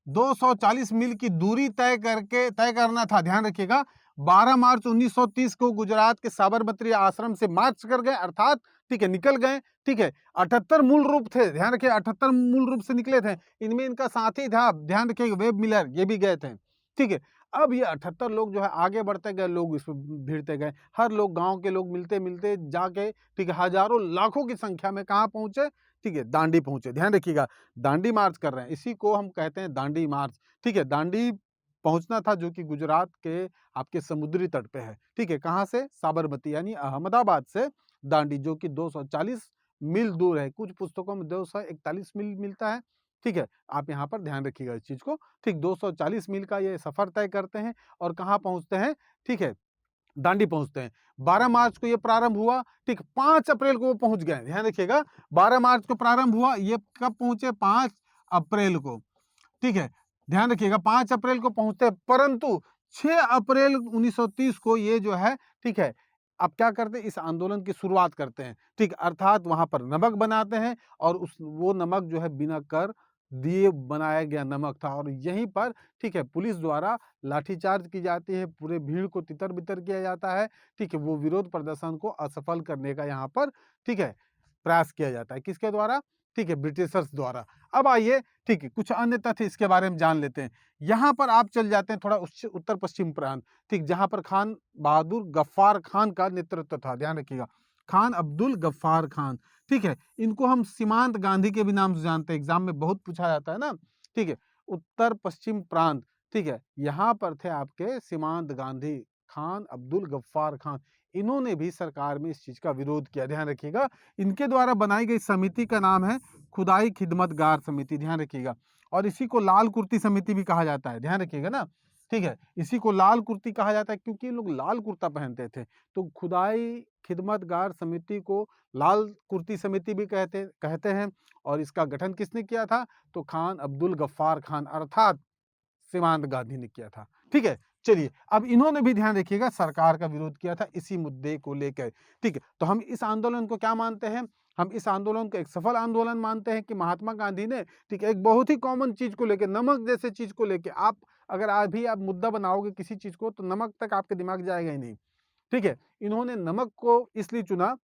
240 मील की दूरी तय करना था। ध्यान रखिएगा, 12 मार्च 1930 को गुजरात के साबरमती आश्रम से मार्च कर गए, अर्थात, ठीक है, निकल गए। ठीक है, 78 मूल रूप थे। ध्यान रखिए, 78 मूल रूप से निकले थे। इनमें इनका साथी था, ध्यान रखिए, वेब मिलर, ये भी गए थे। ठीक है, अब ये 78 लोग जो है आगे बढ़ते गए, लोग इसमें भिड़ते गए। हर लोग, गांव के लोग मिलते मिलते जाके, ठीक है, हजारों लाखों की संख्या में कहाँ पहुंचे? ठीक है, दांडी पहुंचे। ध्यान रखिएगा, दांडी मार्च कर रहे हैं, इसी को हम कहते हैं दांडी मार्च। ठीक है, दांडी पहुंचना था, जो कि गुजरात के आपके समुद्री तट पे है। ठीक है, कहाँ से? साबरमती यानी अहमदाबाद से दांडी, जो कि 240 मील दूर है। कुछ पुस्तकों में 241 मील मिलता है। ठीक है, आप यहाँ पर ध्यान रखिएगा इस चीज को। ठीक, 240 मील का ये सफर तय करते हैं और कहाँ पहुंचते हैं? ठीक है, दांडी पहुंचते हैं। 12 मार्च को ये प्रारंभ हुआ। ठीक, 5 अप्रैल को वो पहुंच गए। ध्यान रखिएगा, 12 मार्च को प्रारंभ हुआ, ये कब पहुंचे? 5 अप्रैल को। ठीक है, ध्यान रखिएगा 5 अप्रैल को पहुंचते हैं, परंतु 6 अप्रैल 1930 को ये जो है, ठीक है, अब क्या करते हैं? इस आंदोलन की शुरुआत करते हैं। ठीक, अर्थात वहां पर नमक बनाते हैं और वो नमक जो है बिना कर दिए बनाया गया नमक था, और यहीं पर, ठीक है, पुलिस द्वारा लाठीचार्ज की जाती है, पूरे भीड़ को तितर बितर किया जाता है। ठीक है, वो विरोध प्रदर्शन को असफल करने का यहाँ पर, ठीक है, प्रयास किया जाता है। किसके द्वारा? ठीक है, ब्रिटिशर्स द्वारा। अब आइए, ठीक है, कुछ अन्य तथ्य इसके बारे में जान लेते हैं। यहाँ पर आप चल जाते हैं थोड़ा उत्तर पश्चिम प्रांत, ठीक, जहाँ पर खान बहादुर गफ्फार खान का नेतृत्व था। ध्यान रखिएगा, खान अब्दुल गफ्फार खान। ठीक है, इनको हम सीमांत गांधी के भी नाम से जानते हैं, एग्जाम में बहुत पूछा जाता है ना। ठीक है, उत्तर पश्चिम प्रांत, ठीक है, यहाँ पर थे आपके सीमांत गांधी, खान अब्दुल गफ्फार खान। इन्होंने भी सरकार में इस चीज का विरोध किया। ध्यान रखिएगा, इनके द्वारा बनाई गई समिति का नाम है खुदाई खिदमतगार समिति। ध्यान रखिएगा, और इसी को लाल कुर्ती समिति भी कहा जाता है। ध्यान रखिएगा ना। ठीक है, इसी को लाल कुर्ती कहा जाता है क्योंकि ये लोग लाल कुर्ता पहनते थे, तो खुदाई खिदमतगार समिति को लाल कुर्ती समिति भी कहते हैं। और इसका गठन किसने किया था? तो खान अब्दुल गफ्फार खान अर्थात सीमांत गांधी ने किया था। ठीक है, चलिए, अब इन्होंने भी ध्यान रखिएगा सरकार का विरोध किया था इसी मुद्दे को लेकर। ठीक है, तो हम इस आंदोलन को क्या मानते हैं? हम इस आंदोलन को एक सफल आंदोलन मानते हैं कि महात्मा गांधी ने, ठीक है, एक बहुत ही कॉमन चीज को लेकर, नमक जैसे चीज को लेकर, आप अगर अभी आप मुद्दा बनाओगे किसी चीज को तो नमक तक आपके दिमाग जाएगा ही नहीं। ठीक है, इन्होंने नमक को इसलिए चुना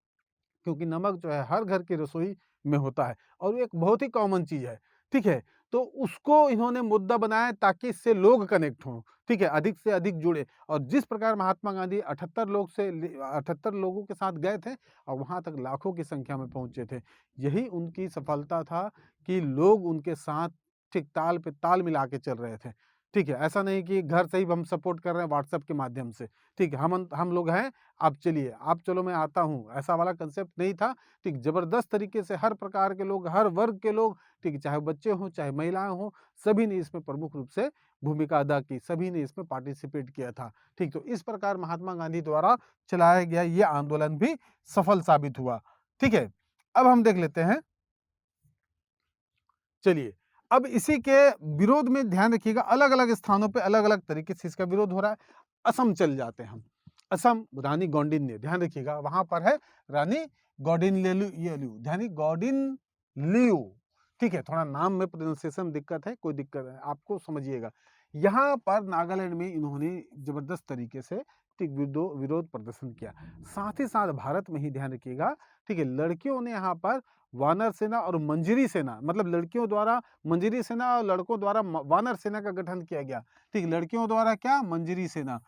क्योंकि नमक जो है हर घर की रसोई में होता है और वो एक बहुत ही कॉमन चीज है। ठीक है, तो उसको इन्होंने मुद्दा बनाया ताकि इससे लोग कनेक्ट हों। ठीक है, अधिक से अधिक जुड़े, और जिस प्रकार महात्मा गांधी 78 लोगों के साथ गए थे और वहां तक लाखों की संख्या में पहुंचे थे, यही उनकी सफलता था कि लोग उनके साथ ठीक ताल पे ताल मिला के चल रहे थे। ठीक है, ऐसा नहीं कि घर से ही हम सपोर्ट कर रहे हैं व्हाट्सएप के माध्यम से। ठीक है, हम लोग हैं, आप चलिए, आप चलो मैं आता हूँ, ऐसा वाला कंसेप्ट नहीं था। ठीक, जबरदस्त तरीके से हर प्रकार के लोग, हर वर्ग के लोग, ठीक, चाहे बच्चे हों चाहे महिलाएं हों, सभी ने इसमें प्रमुख रूप से भूमिका अदा की, सभी ने इसमें पार्टिसिपेट किया था। ठीक, तो इस प्रकार महात्मा गांधी द्वारा चलाया गया ये आंदोलन भी सफल साबित हुआ। ठीक है, अब हम देख लेते हैं, चलिए, अब इसी के विरोध में ध्यान रखिएगा अलग अलग स्थानों पे अलग अलग तरीके से इसका विरोध हो रहा है। असम चल जाते हैं हम, असम रानी गौंडिन्य, ध्यान रखिएगा वहां पर है रानी गौडिन्यलु, ध्यान गौडिन्यलु। ठीक है, थोड़ा नाम में प्रोनाउंसिएशन दिक्कत है, कोई दिक्कत है, आपको समझिएगा। यहाँ पर नागालैंड में इन्होंने जबरदस्त तरीके से, ठीक, विरोध प्रदर्शन किया। साथ ही साथ भारत में ही ध्यान रखिएगा, ठीक है, लड़कियों ने यहाँ पर वानर सेना और मंजरी सेना, मतलब लड़कियों द्वारा मंजरी सेना और लड़कों द्वारा वानर सेना का गठन किया गया। ठीक, लड़कियों द्वारा क्या? मंजरी सेना।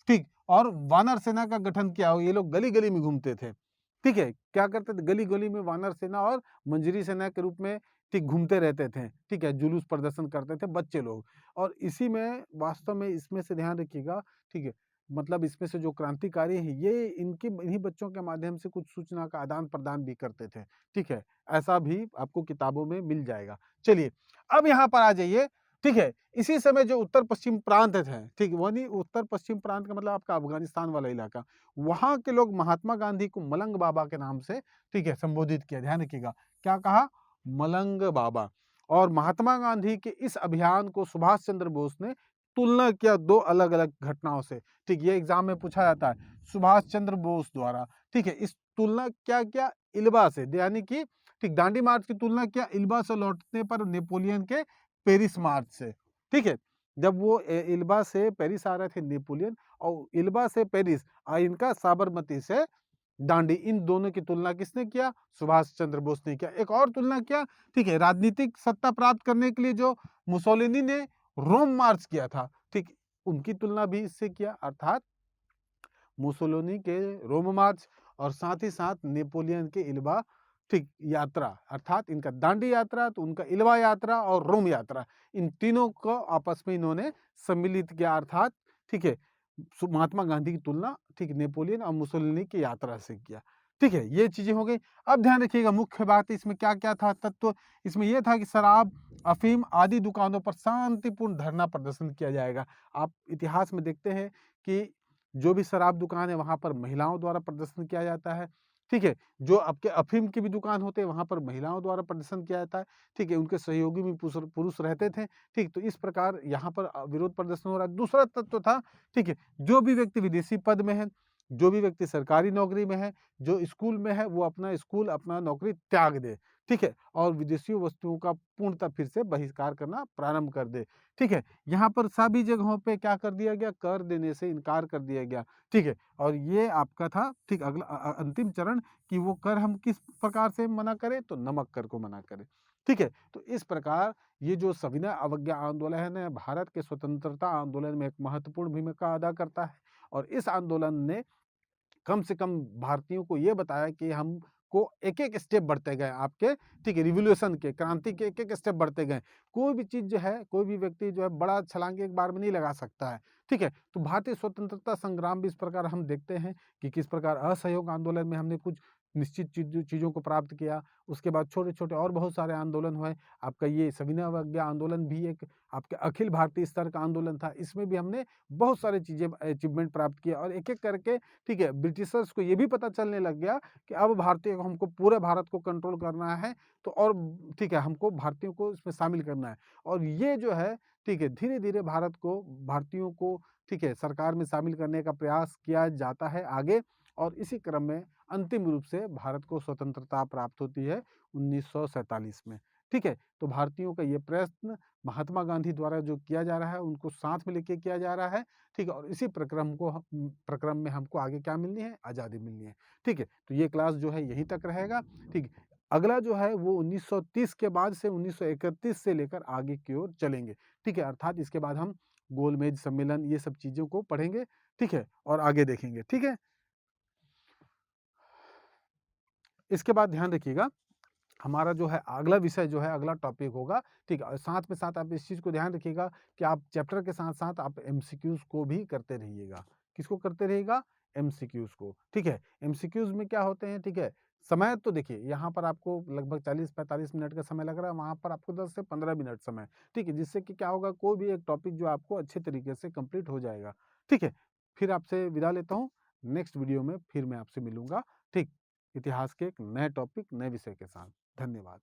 ठीक, और वानर सेना का गठन किया हो, ये लोग गली गली में घूमते थे। ठीक है, क्या करते थे? गली गली में वानर सेना और मंजरी सेना के रूप में, ठीक, घूमते रहते थे। ठीक है, जुलूस प्रदर्शन करते थे बच्चे लोग, और इसी में वास्तव में इसमें से ध्यान रखिएगा, ठीक है, मतलब इसमें से जो क्रांतिकारी हैं ये इन्हीं बच्चों के माध्यम से कुछ सूचना का आदान प्रदान भी करते थे। ठीक है, ऐसा भी आपको किताबों में मिल जाएगा। चलिए, अब यहाँ पर आ जाइए। ठीक है, इसी समय जो उत्तर पश्चिम प्रांत थे, ठीक, वही उत्तर पश्चिम प्रांत का मतलब आपका अफगानिस्तान वाला इलाका, वहां के लोग महात्मा गांधी को मलंग बाबा के नाम से, ठीक है, संबोधित किया। ध्यान रखिएगा, क्या कहा? मलंग बाबा। और महात्मा गांधी के इस अभियान को सुभाष चंद्र बोस ने तुलना किया दो अलग अलग घटनाओं से। ठीक, ये एग्जाम में पूछा जाता है, सुभाष चंद्र बोस द्वारा, ठीक है, इस तुलना क्या किया? इल्बा से, यानी कि, ठीक, दांडी मार्च की तुलना किया इल्बा से लौटने पर नेपोलियन के पेरिस मार्च से। ठीक है, जब वो इल्बा से पेरिस आ रहे थे नेपोलियन, और इल्बा से पेरिस इनका साबरमती से दांडी, इन दोनों की तुलना किसने किया? सुभाष चंद्र बोस ने किया। एक और तुलना किया, ठीक है, राजनीतिक सत्ता प्राप्त करने के लिए जो मुसोलिनी ने रोम मार्च किया था, ठीक, उनकी तुलना भी इससे किया, अर्थात मुसोलिनी के रोम मार्च और साथ ही साथ नेपोलियन के इल्बा ठीक, यात्रा अर्थात इनका दांडी यात्रा, तो उनका इल्वा यात्रा और रोम यात्रा, इन तीनों को आपस में इन्होंने सम्मिलित किया, अर्थात ठीक है, महात्मा गांधी की तुलना ठीक नेपोलियन और मुसोलिनी की यात्रा से किया। ठीक है, ये चीजें हो गई। अब ध्यान रखिएगा, मुख्य बात इसमें क्या क्या था तत्व। इसमें यह था कि शराब, अफीम आदि दुकानों पर शांतिपूर्ण धरना प्रदर्शन किया जाएगा। आप इतिहास में देखते हैं कि जो भी शराब दुकान है वहां पर महिलाओं द्वारा प्रदर्शन किया जाता है। ठीक है, जो आपके अफीम की भी दुकान होते हैं वहां पर महिलाओं द्वारा प्रदर्शन किया जाता है। ठीक है, उनके सहयोगी भी पुरुष रहते थे। ठीक, तो इस प्रकार यहाँ पर विरोध प्रदर्शन हो रहा है। दूसरा तत्व था, ठीक है, जो भी व्यक्ति विदेशी पद में है, जो भी व्यक्ति सरकारी नौकरी में है, जो स्कूल में है, वो अपना स्कूल, अपना नौकरी त्याग दे। ठीक है, और विदेशी वस्तुओं का पूर्णतः फिर से बहिष्कार करना प्रारंभ कर दे। ठीक है, यहाँ पर सभी जगहों पे क्या कर दिया गया, कर देने से इनकार कर दिया गया। ठीक है, और ये आपका था ठीक अगला अंतिम चरण कि वो कर हम किस प्रकार से मना करें, तो नमक कर को मना करें। ठीक है, तो इस प्रकार ये जो सविनय अवज्ञा आंदोलन है भारत के स्वतंत्रता आंदोलन में एक महत्वपूर्ण भूमिका अदा करता है। और इस आंदोलन ने कम से कम भारतीयों को ये बताया कि हमको एक-एक स्टेप बढ़ते गए आपके, ठीक है, रिवॉल्यूशन के, क्रांति के एक-एक स्टेप बढ़ते गए। कोई भी चीज़ जो है, कोई भी व्यक्ति जो है बड़ा छलांग एक बार में नहीं लगा सकता है। ठीक है, तो भारतीय स्वतंत्रता संग्राम भी इस प्रकार हम देखते हैं कि किस प्रकार असहयोग आंदोलन में हमने कुछ निश्चित चीज़ों को प्राप्त किया। उसके बाद छोटे-छोटे और बहुत सारे आंदोलन हुए। आपका ये सविनय अवज्ञा आंदोलन भी एक आपके अखिल भारतीय स्तर का आंदोलन था। इसमें भी हमने बहुत सारी चीज़ें अचीवमेंट प्राप्त किया और एक-एक करके ठीक है, ब्रिटिशर्स को ये भी पता चलने लग गया कि अब भारतीय हमको पूरे भारत को कंट्रोल करना है, तो और ठीक है, हमको भारतीयों को इसमें शामिल करना है। और ये जो है, ठीक है, धीरे-धीरे भारतीयों को ठीक है, सरकार में शामिल करने का प्रयास किया जाता है आगे, और इसी क्रम में अंतिम रूप से भारत को स्वतंत्रता प्राप्त होती है 1947 में। ठीक है, तो भारतीयों का ये प्रयत्न महात्मा गांधी द्वारा जो किया जा रहा है, उनको साथ में लेके किया जा रहा है। ठीक है, और इसी प्रक्रम में हमको आगे क्या मिलनी है, आज़ादी मिलनी है। ठीक है, तो ये क्लास जो है यहीं तक रहेगा। ठीक है, अगला जो है वो 1930 के बाद से 1931 से लेकर आगे की ओर चलेंगे। ठीक है, अर्थात इसके बाद हम गोलमेज सम्मेलन ये सब चीज़ों को पढ़ेंगे। ठीक है, और आगे देखेंगे। ठीक है, इसके बाद ध्यान रखिएगा, हमारा जो है अगला विषय जो है, अगला टॉपिक होगा। ठीक है, और साथ में साथ आप इस चीज़ को ध्यान रखिएगा कि आप चैप्टर के साथ-साथ आप एमसीक्यूज़ को भी करते रहिएगा। किसको करते रहिएगा? एमसीक्यूज़ को। ठीक है, एमसीक्यूज़ में क्या होते हैं, ठीक है, समय तो देखिए यहाँ पर आपको लगभग 40-45 मिनट का समय लग रहा है, वहाँ पर आपको 10 से 15 मिनट समय। ठीक है, जिससे कि क्या होगा, कोई भी एक टॉपिक जो आपको अच्छे तरीके से कंप्लीट हो जाएगा। ठीक है, फिर आपसे विदा लेता हूँ। नेक्स्ट वीडियो में फिर मैं आपसे मिलूँगा। ठीक, इतिहास के एक नए टॉपिक, नए विषय के साथ। धन्यवाद।